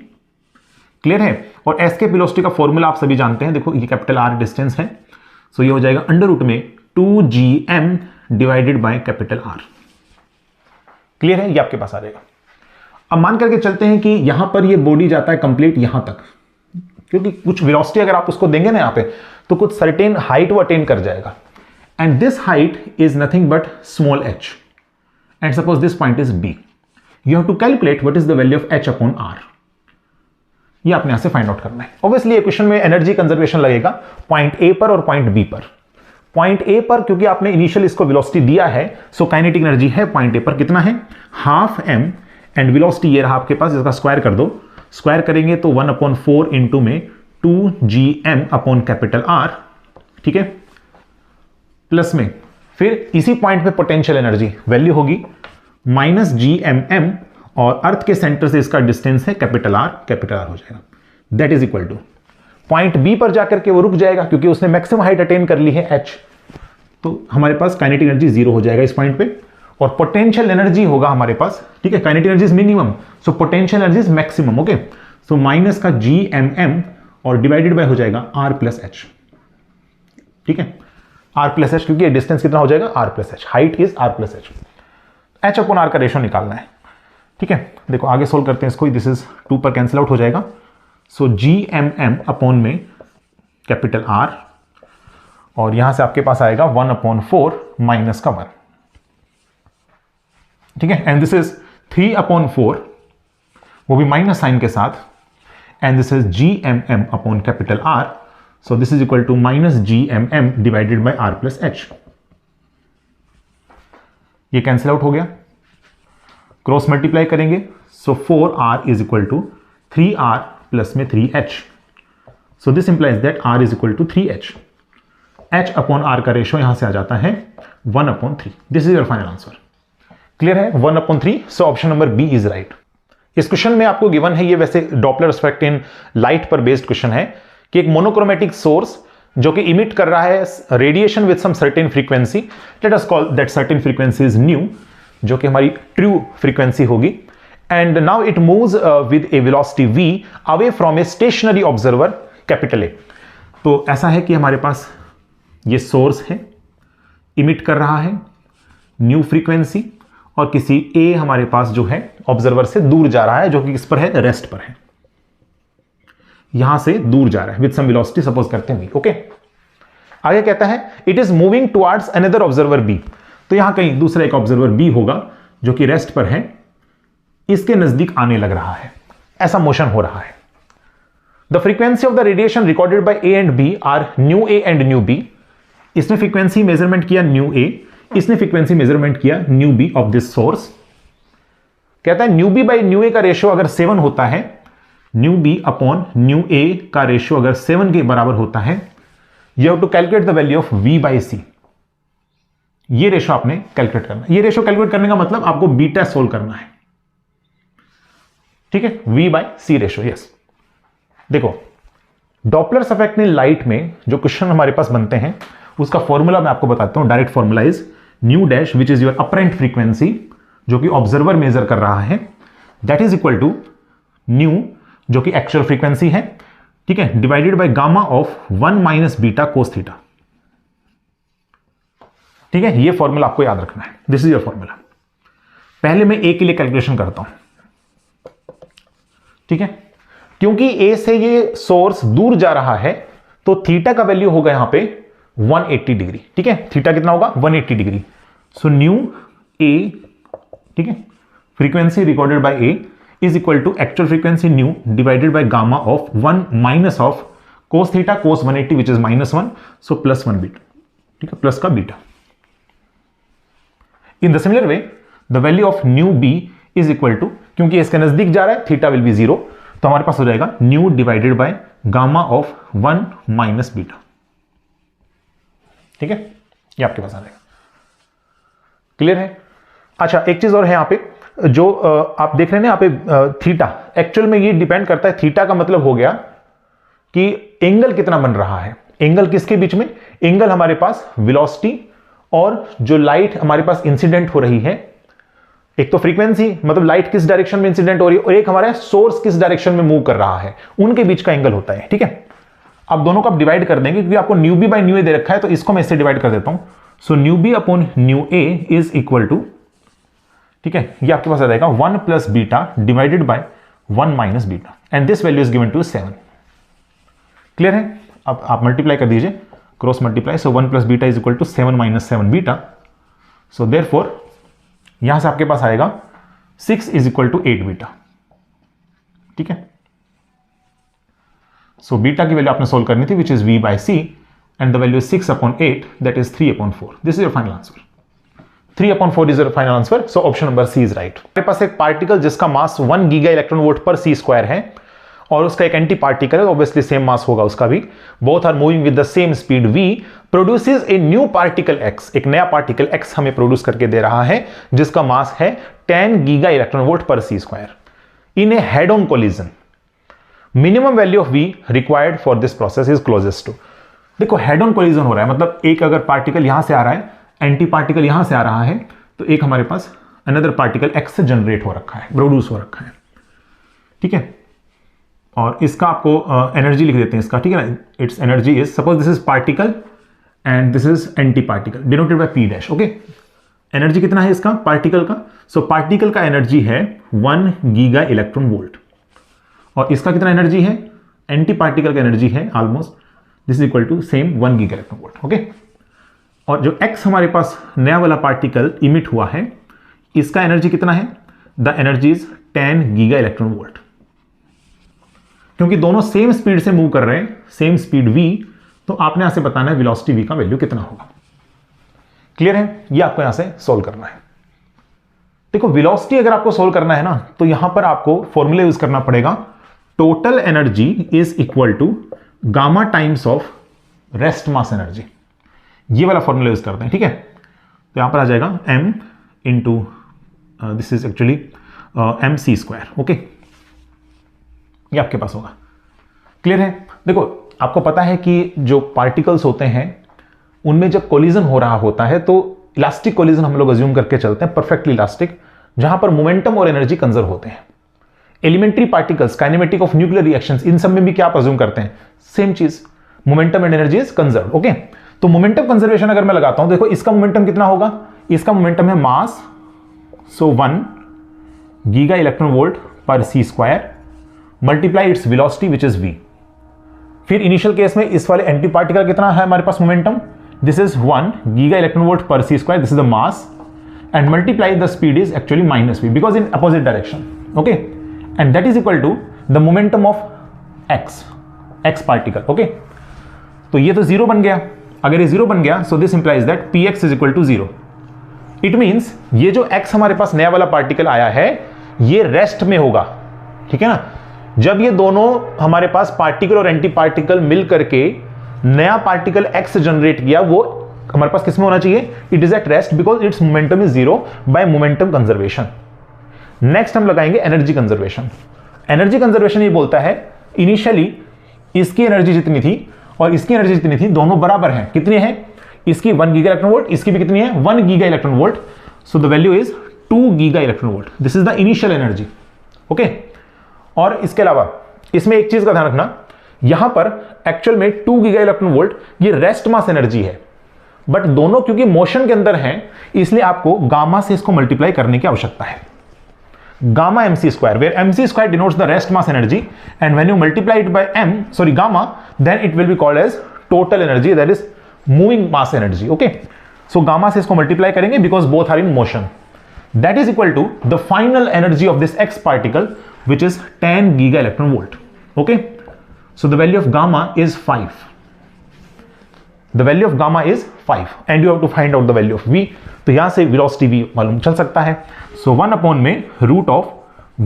Clear है? और एस्केप वेलोसिटी का फॉर्मूला आप सभी जानते हैं, देखो ये कैपिटल R डिस्टेंस है, सो ये हो जाएगा अंडर रूट में 2gm divided by capital R। Clear है? ये आपके पास आ जाएगा। अब मान करके चलते हैं कि यहां पर ये बॉडी जाता है कंप्लीट यहां तक, क्योंकि कुछ वेलोसिटी अगर आप उसको देंगे ना यहां पे, तो कुछ सर्टेन हाइट वो अटेन कर जाएगा, and this height is nothing but small h, and suppose this point is b, you have to calculate what is the value of h/r। ये आपने यहां से फाइंड आउट करना है। ऑब्वियसली ये क्वेश्चन में एनर्जी कंजर्वेशन लगेगा पॉइंट ए पर और पॉइंट बी पर। पॉइंट ए पर क्योंकि आपने इनिशियल इसको वेलोसिटी दिया है, सो काइनेटिक एनर्जी है पॉइंट ए पर कितना है, ½ m, एंड वेलोसिटी ये रहा आपके पास, इसका स्क्वायर कर दो, स्क्वायर करेंगे तो 1/4 इंटू में 2gm/R, ठीक है, प्लस में फिर इसी पॉइंट पे पोटेंशियल एनर्जी वैल्यू होगी -GMM, और अर्थ के सेंटर से इसका डिस्टेंस है कैपिटल R हो जाएगा, that is equal to point b पर जाकर के वो रुक जाएगा क्योंकि उसने मैक्सिमम हाइट अटेन कर ली है h, तो हमारे पास काइनेटिक एनर्जी 0 हो जाएगा इस पॉइंट पे, और पोटेंशियल एनर्जी होगा हमारे पास, ठीक है, kinetic energy is minimum, so potential energy is maximum, okay, so minus का GMM और डिवाइडेड बाय हो जाएगा R + h, ठीक है, R + h, क्योंकि डिस्टेंस कितना हो जाएगा R + h, height is R + h, h/r का रेशियो निकालना है, ठीक है। देखो आगे सोल्व करते हैं इसको, दिस इज 2 पर कैंसिल आउट हो जाएगा, सो GMM अपॉन में कैपिटल R, और यहां से आपके पास आएगा 1/4 माइनस का 1, ठीक है, एंड दिस इज 3/4, वो भी माइनस साइन के साथ, and this is GMM upon capital R, so this is equal to -GMM divided by R + h। ये कैंसिल आउट हो गया, क्रॉस मल्टीप्लाई करेंगे, so 4R is equal to 3R plus में 3h, so this implies that R is equal to 3h। h/r का ratio यहां से आ जाता है 1/3। This is your final answer. Clear है? 1/3, so option number B is right. इस question में आपको गिवन है, ये वैसे डॉपलर इफेक्ट इन लाइट पर बेस्ड क्वेश्चन है, कि एक मोनोक्रोमेटिक सोर्स जो कि इमिट कर रहा है radiation with some certain frequency, let us call that certain frequency is nu, जो कि हमारी ट्रू फ्रीक्वेंसी होगी, and now it moves with a velocity v away from a stationary observer capital A। तो ऐसा है कि हमारे पास ये सोर्स है, इमिट कर रहा है न्यू फ्रीक्वेंसी, और किसी A हमारे पास जो है ऑब्जर्वर से दूर जा रहा है, जो कि किस पर है, रेस्ट पर है, यहां से दूर जा रहा है विद सम वेलोसिटी, सपोज करते हैं v, ओके। आगे कहता है it is moving towards another observer B, तो यहां कहीं दूसरा एक ऑब्जर्वर B होगा जो कि रेस्ट पर है, इसके नजदीक आने लग रहा है, ऐसा मोशन हो रहा है। The frequency of the radiation recorded by A and B are nu A and nu B। इसने फ्रीक्वेंसी मेजरमेंट किया न्यू A, इसने फ्रीक्वेंसी मेजरमेंट किया nu B of this source. कहता है nu B by nu A का ratio अगर 7 होता है, nu B upon nu A का रेशियो अगर 7 के बराबर होता है, you have to calculate the value of V/C। ये रेशियो आपने कैलकुलेट करना है। ये रेशियो कैलकुलेट करने का मतलब आपको बीटा सोल्व करना है, ठीक है, V/C रेशियो, यस। देखो डॉपलर्स इफेक्ट इन लाइट में जो क्वेश्चन हमारे पास बनते हैं उसका फॉर्मूला मैं आपको बताता हूं। Direct formula is nu dash which is your apparent frequency, जो कि ऑब्जर्वर मेजर कर रहा है, that is equal to nu जो कि एक्चुअल फ्रीक्वेंसी है, ठीक है, divided by gamma of 1 minus beta cos theta. ठीक है, ये फॉर्मूला आपको याद रखना है, दिस इज योर फॉर्मूला। पहले मैं ए के लिए कैलकुलेशन करता हूं, ठीक है, क्योंकि ए से ये सोर्स दूर जा रहा है तो थीटा का वैल्यू होगा यहां पे 180 डिग्री, ठीक है, थीटा कितना होगा 180 डिग्री। सो न्यू ए, ठीक है, frequency recorded by A is equal to actual frequency nu divided by gamma of 1 minus of cos theta cos 180 which is -1, so +1 beta, ठीक है, प्लस का beta. In the similar way the value of nu B is equal to, क्योंकि इसके नजदीक जा रहा है theta will be 0, तो हमारे पास हो जाएगा new divided by gamma of 1 minus beta, ठीक है, ये आपके पास आ जाएगा। क्लियर है? अच्छा, एक चीज और है यहां पे, जो आप देख रहे हैं ना यहां पे थीटा, एक्चुअल में ये डिपेंड करता है, थीटा का मतलब हो गया कि एंगल कितना बन रहा है। एंगल किसके बीच में? एंगल हमारे पास वेलोसिटी और जो लाइट हमारे पास इंसिडेंट हो रही है, एक तो फ्रीक्वेंसी मतलब लाइट किस डायरेक्शन में इंसिडेंट हो रही है, और एक हमारा सोर्स किस डायरेक्शन में मूव कर रहा है, उनके बीच का एंगल होता है, ठीक है। अब दोनों को आप डिवाइड कर देंगे, क्योंकि आपको न्यू बी बाई न्यू ए दे रखा है, तो इसको मैं इससे डिवाइड कर देता हूं। So nu B upon nu A is equal to, ठीक है, ये आपके पास आ जाएगा 1 plus beta divided by 1 minus beta, and this value is given to 7। Clear है? अब आप मल्टीप्लाई कर दीजिए, cross multiply, so 1 plus beta is equal to 7 minus 7 beta. So therefore यहां से आपके पास आएगा 6 इज इक्वल टू 8 बीटा, ठीक है। सो बीटा की वैल्यू आपने सोल्व करनी थी, which is v by c, and the value is 6/8, that is 3/4। This is your final answer. 3/4 is your final answer, so option number C is right. हमारे पास एक particle जिसका mass 1 giga electron volt पर c square है, और उसका एक anti particle है, ऑब्वियसली सेम मास होगा उसका भी, both are moving with the same speed v, produces a new particle x, एक नया पार्टिकल x हमें प्रोड्यूस करके दे रहा है, जिसका मास है 10 गीगा इलेक्ट्रॉन वोल्ट पर c square in a head on collision. Minimum value of v required for this process is closest to, देखो हेड ऑन कोलिजन हो रहा है, मतलब एक अगर पार्टिकल यहां से आ रहा है, एंटी पार्टिकल यहां से आ रहा है, तो एक हमारे पास अनदर पार्टिकल x से जनरेट हो रखा है, प्रोड्यूस हो रखा है, ठीक है। और इसका आपको एनर्जी लिख देते हैं इसका, ठीक है ना, it's energy is, suppose this is particle and this is anti particle, denoted by p dash, okay. Energy कितना है इसका पार्टिकल का? सो पार्टिकल का एनर्जी है 1 गीगा इलेक्ट्रॉन वोल्ट, और इसका कितना एनर्जी है? एंटी पार्टिकल का एनर्जी है almost, this is equal to same 1 giga electron volt, okay. और जो x हमारे पास नया वाला पार्टिकल इमिट हुआ है, इसका एनर्जी कितना है? The energy is 10 giga electron volt. क्योंकि दोनों सेम स्पीड से मूव कर रहे हैं, सेम स्पीड v, तो आपने यहां से बताना है वेलोसिटी v का वैल्यू कितना होगा। क्लियर है? ये आपको यहां से सोल्व करना है। देखो वेलोसिटी अगर आपको सोल्व करना है ना, तो यहां पर आपको फॉर्मूला यूज करना पड़ेगा, total energy is equal to gamma times of rest mass energy, ये वाला फॉर्मूला यूज करते हैं, ठीक है। तो यहां पर आ जाएगा m into this is actually mc square, okay, ये आपके पास होगा। क्लियर है? देखो आपको पता है कि जो पार्टिकल्स होते हैं उनमें जब कोलिजन हो रहा होता है, तो इलास्टिक कोलिजन हम लोग अज्यूम करके चलते हैं, परफेक्टली इलास्टिक, जहां पर मोमेंटम और एनर्जी कंजर्व होते हैं। Elementary particles, kinematic of nuclear reactions, इन सब में भी क्या आप अज्यूम करते हैं? सेम चीज, momentum and energy is conserve, okay. तो मोमेंटम कंजर्वेशन अगर मैं लगाता हूं, देखो इसका मोमेंटम कितना होगा? इसका मोमेंटम है mass, so 1 giga electron volt पर c square multiply its velocity which is v। फिर इनिशियल केस में इस वाले एंटी पार्टिकल कितना है हमारे पास momentum? This is 1 giga electron volt पर c square, this is the mass, and multiply the speed is actually -v because in opposite direction, okay, and that is equal to the momentum of x particle, okay. तो ये तो 0 बन गया, अगर ये 0 बन गया, so this implies that px is equal to 0। It means ये जो x हमारे पास नया वाला पार्टिकल आया है, ये रेस्ट में होगा, ठीक है ना। जब ये दोनों हमारे पास पार्टिकल और एंटी पार्टिकल मिल करके नया पार्टिकल x जनरेट किया, वो हमारे पास किस में होना चाहिए? It is at rest because its momentum is 0 by momentum conservation. Next हम लगाएंगे एनर्जी कंजर्वेशन। एनर्जी कंजर्वेशन ये बोलता है इनिशियली इसकी एनर्जी जितनी थी और इसकी एनर्जी जितनी थी, दोनों बराबर हैं। कितनी है? इसकी 1 गीगा इलेक्ट्रॉन वोल्ट, इसकी भी कितनी है 1 giga electron volt. So the value is 2 giga electron volt. This is the initial energy. Okay, और इसके अलावा इसमें एक चीज का ध्यान रखना, यहां पर एक्चुअल में 2 गीगा इलेक्ट्रॉन वोल्ट ये रेस्ट मास एनर्जी है, बट दोनों क्योंकि मोशन के अंदर हैं इसलिए आपको गामा से इसको मल्टीप्लाई करने की आवश्यकता है। Gamma mc square, where mc square denotes the rest mass energy, and when you multiply it by gamma, then it will be called as total energy, that is moving mass energy. Okay, so gamma से इसको multiply करेंगे because both are in motion. That is equal to the final energy of this x particle, which is 10 giga electron volt. Okay, so the value of gamma is 5. The value of gamma is 5, and you have to find out the value of v. तो यहां से velocity v मालूम चल सकता है। So 1 upon में root of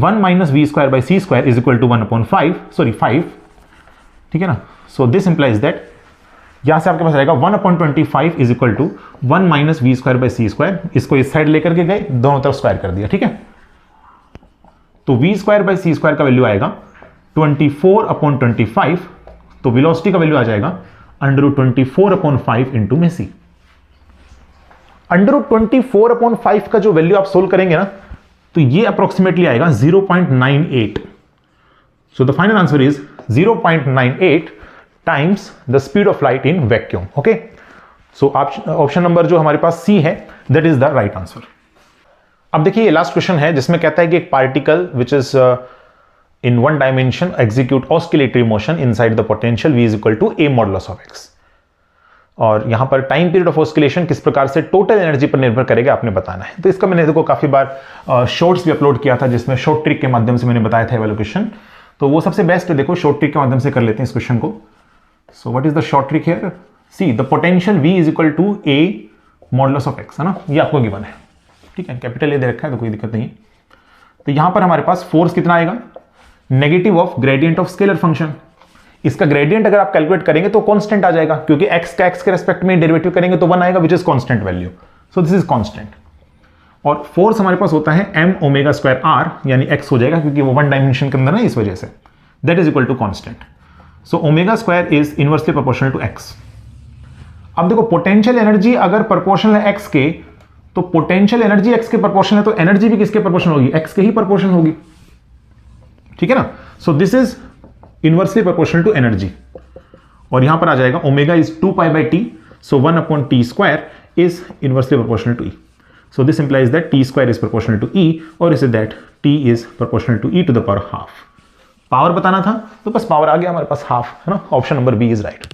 1 minus v square by c square is equal to 1 upon 5, ठीक है ना। So this implies that यहां से आपके पास रहेगा 1 upon 25 is equal to 1 minus v square by c square। इसको इस साइड लेकर के गए, दोनों तरफ स्क्वायर कर दिया, ठीक है। तो v square by c square का वैल्यू आएगा 24 upon 25, तो वेलोसिटी का वैल्यू आ जाएगा √24 upon 5 इंटू में c। √24 upon 5 का जो वैल्यू आप सोल्व करेंगे ना, तो ये अप्रोक्सीमेटली आएगा 0.98। So the final answer is 0.98 times the speed of light in vacuum. Okay, so option number जो हमारे पास सी है that is the right answer. अब देखिए ये लास्ट क्वेश्चन है जिसमें कहता है कि एक particle which is in one dimension execute oscillatory motion inside the potential v is equal to a modulus of x। और यहां पर टाइम पीरियड ऑफ ऑस्किलेशन किस प्रकार से टोटल एनर्जी पर निर्भर करेगा आपने बताना है। तो इसका मैंने देखो काफी बार शॉर्ट्स भी अपलोड किया था जिसमें शॉर्ट ट्रिक के माध्यम से मैंने बताया था ये वाला क्वेश्चन, तो वो सबसे बेस्ट है। देखो शॉर्ट ट्रिक के माध्यम से कर लेते हैं इस क्वेश्चन को। So what is the short trick here, see the potential v is equal to a modulus of x, है ना, ये आपको गिवन है, ठीक है, कैपिटल ए दे रखा है तो कोई दिक्कत नहीं है। तो यहां पर हमारे पास फोर्स कितना आएगा, negative of gradient of scalar function. इसका ग्रेडियंट अगर आप कैलकुलेट करेंगे तो कांस्टेंट आ जाएगा, क्योंकि x का x के रेस्पेक्ट में डेरिवेटिव करेंगे तो 1 आएगा, which is constant value. So this is constant. और फोर्स हमारे पास होता है m ओमेगा स्क्वायर r, यानी x हो जाएगा क्योंकि वो 1 डायमेंशन के अंदर है, इस वजह से that is equal to constant. So omega square is inversely proportional to x। अब देखो पोटेंशियल एनर्जी अगर प्रोपोर्शनल है x के, तो पोटेंशियल एनर्जी x के प्रोपोर्शनल है, तो एनर्जी भी किसके प्रोपोर्शनल होगी, x के ही प्रोपोर्शनल होगी, ठीक है ना। सो this is inversely proportional to energy. और यहां पर आ जाएगा omega is 2 pi by T, so 1 upon T square is inversely proportional to E. सो this implies that T square is proportional to E, और is that T is proportional to E to the power half. Power बताना था तो बस power आ गया हमारे पास half, है ना। Option number B is right.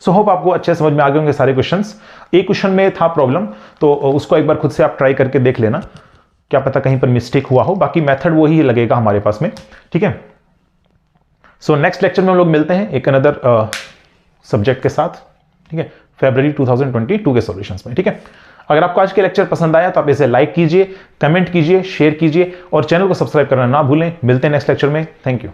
So hope आपको अच्छे समझ में आ गए होंगे सारे क्वेश्चंस। एक क्वेश्चन में था प्रॉब्लम, तो उसको एक बार खुद से आप ट्राई करके देख लेना, क्या पता कहीं पर मिस्टेक हुआ हो, बाकी मेथड वही लगेगा हमारे पास में, ठीक है। सो नेक्स्ट लेक्चर में हम लोग मिलते हैं एक अनदर सब्जेक्ट के साथ, ठीक है, फरवरी 2022 के सॉल्यूशंस में, ठीक है। अगर आपको आज के लेक्चर पसंद आया तो आप इसे लाइक कीजिए, कमेंट कीजिए, शेयर कीजिए और चैनल को सब्सक्राइब करना ना भूलें। मिलते हैं नेक्स्ट लेक्चर में। Thank you.